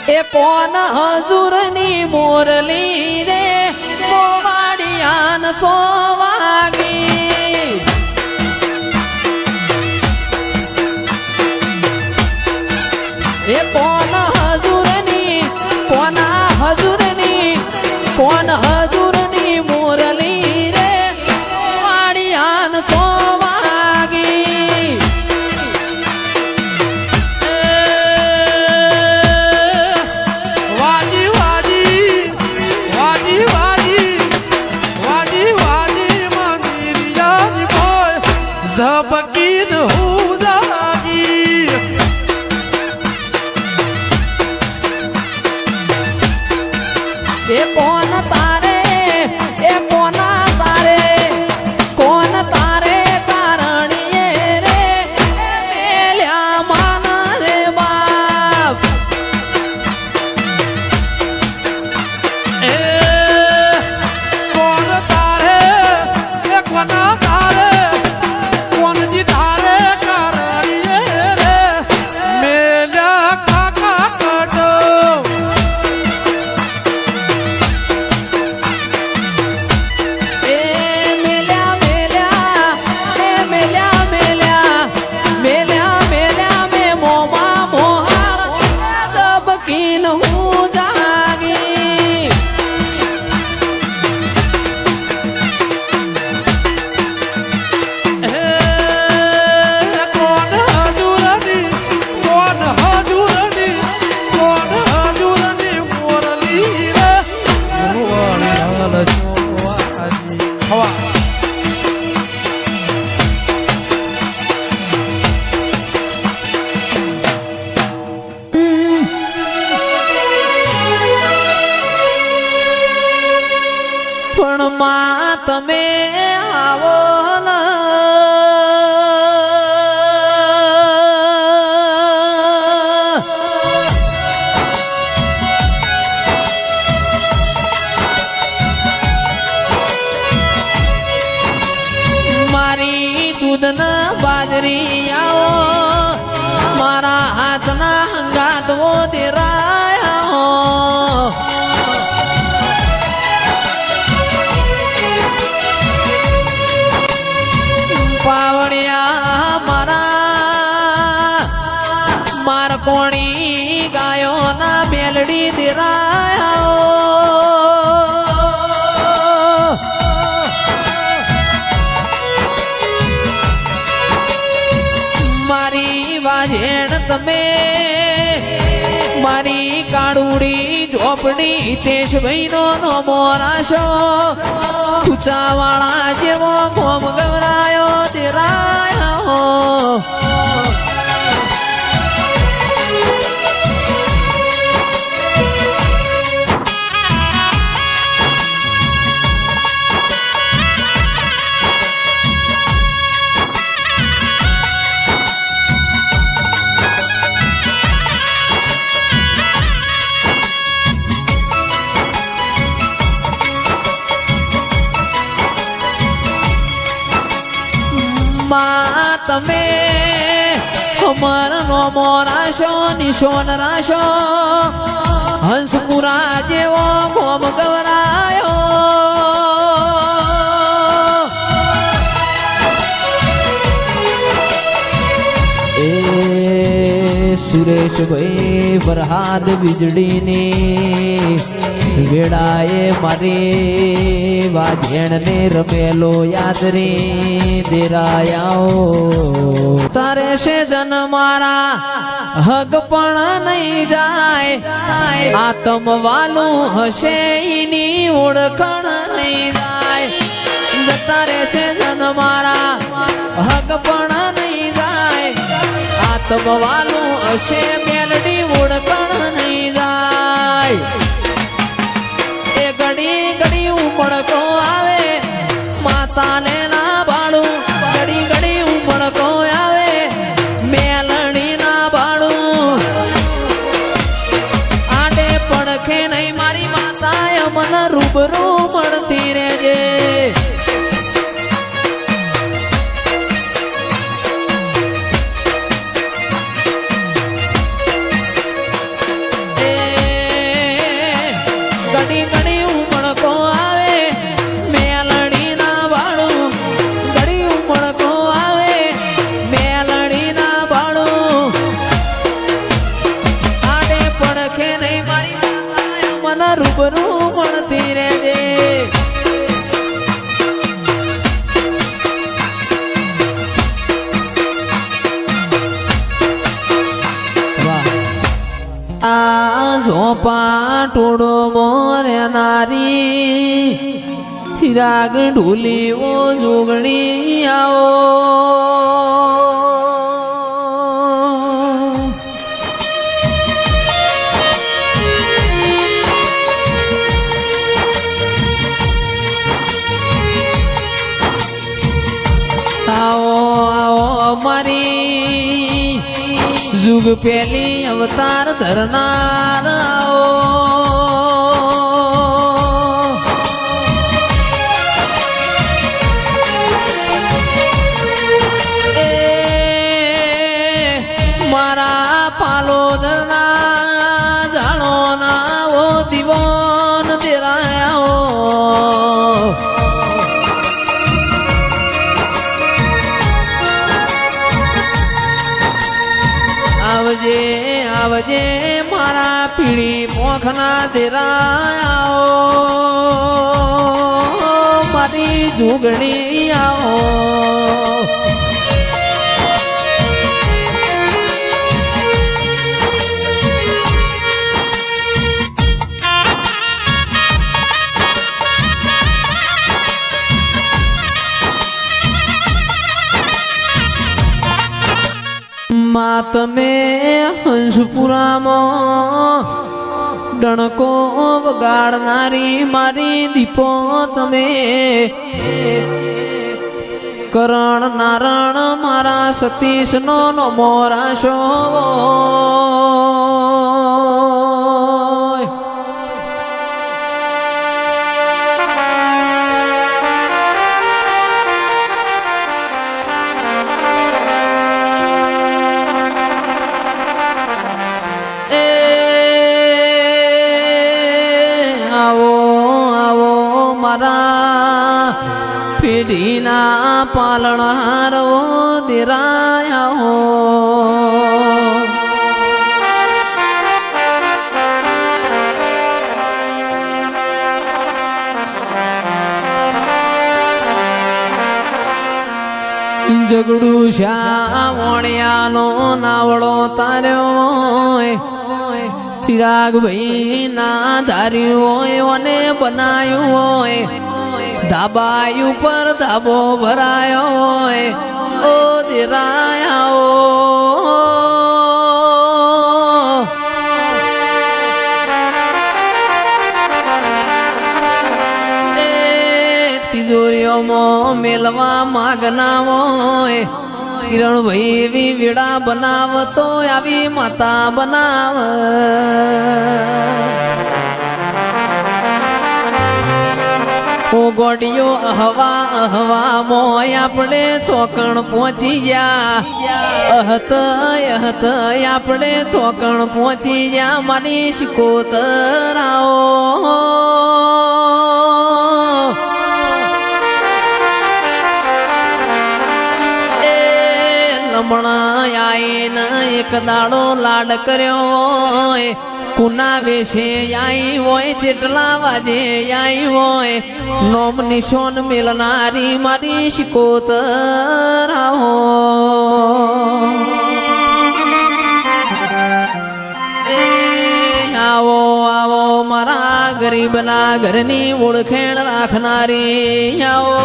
એ કોણ હજુરની મોરલી રે મોવાડિયાન ચોવાગી એ કોણ હજુરની કોના હજુરની કોણ હજુરની મોરલી રે મોવાડિયાન ચોવાગી ઝબકીન હું જાગી એ કોણ તારે એ કોના તારે કોણ તારે તારણીએ રે મેલ્યા માન રે બાપ એ કોણ તારે એ કોના તારે કોણજી તારે કારણીએ રે મેલ્યા કાકા કટો એ મેલ્યા મેલ્યા એ મેલ્યા મેલ્યા મેલ્યા મેલ્યા મે મોમાં મોહા દબકીન હું જાગી કોણ હજુરની મોરલી રે મોવાડિયાન ચોવાગી હવા પણ માં તમે આવો ન મારી દૂધના બાજરી આવો મારા હાથના હંગાતવો દેરાયા પાવડિયા મારા માર કોણી ગાયોના મેલડી દેરાયા મારી વાજેણ તમે મારી કાળુડી ઝોપડી તેજભાઈ નો મોરાશો ઊંચાવાળા જેવો ગોમ ગવરાયો દેરાયો માં તમે અમરનો મોરાશો નિશોન રાશો હંસપુરા જેવો ગોમ ગવરાયો એ સુરેશભાઈ વરહાદ વીજળીની વેળાએ મારી વાજેણને રમેલો યાદ રે દેરાયાઓ તારે છે જન મારા હગ પણ નહીં જાય આતમ વાલું હશે એની ઓળખણ નહીં જાય જતા રહેશે જન મારા હગ પણ નહીં જાય આતમ વાલું હશે મેલડી ઓળખણ નહીં જાય એ ઘડી ઘડી ઉમળકો આવે માતાને ના બાળું ઘડી ઘડી ઉમળકો આવે મેલણી ના બાળું આડે પડખે નહીં મારી માતા મને રૂબરૂ મળતી રહેજે રૂબરૂ મળતી રહેજે. આ ઝોપા ટોળો મોરે નારી ચિરાગ ઢોલી ઓ જોગણી આવો. આવો આવો મારી જુગ પેલી અવતાર ધરનાર આવો. એ મારા પાલોદરના જાણો ના ઓ દીવાન દેરાયા. આવજે આવજે મારા પીળી મોખના દેરાયા. મારી જુગણી આવો. માં તમે હંસપુરામાં ડણકો વગાડનારી મારી દીપો તમે કરણ નારણ મારા સતીશ નો મોરાશો. મારા પેઢીના પાલણહારો દેરાયા હો. જગડું શ્યા વણિયાનો નાવડો તાર્યો. ચિરાગ ભાઈ ના ધાર્યું હોય અને બનાયું હોય. ધાબા ઉપર ધાબો ભરાયો હોય. ઓ દેરાયા. એ તિજોરીઓમાં મેલવા માગના હોય. કિરણભાઈ એવી વીડા બનાવતો આવી માતા બનાવ. ઓ ગોડિયો અહવા મોય આપણે ચોકણ પહોંચી ગયા. અહત અહત આપણે ચોકણ પહોંચી ગયા. મારી શિકોતરાઓ. લમણા આઈને એક દાડો લાડ કર્યો. કુના વેશે આઈ હોય. ચેટલા વાજે આઈ હોય. નોમ નિશોન મેલનારી મારી શિકોતરાઓ. આવો આવો મારા ગરીબના ઘરની ઓળખેણ રાખનારી આવો.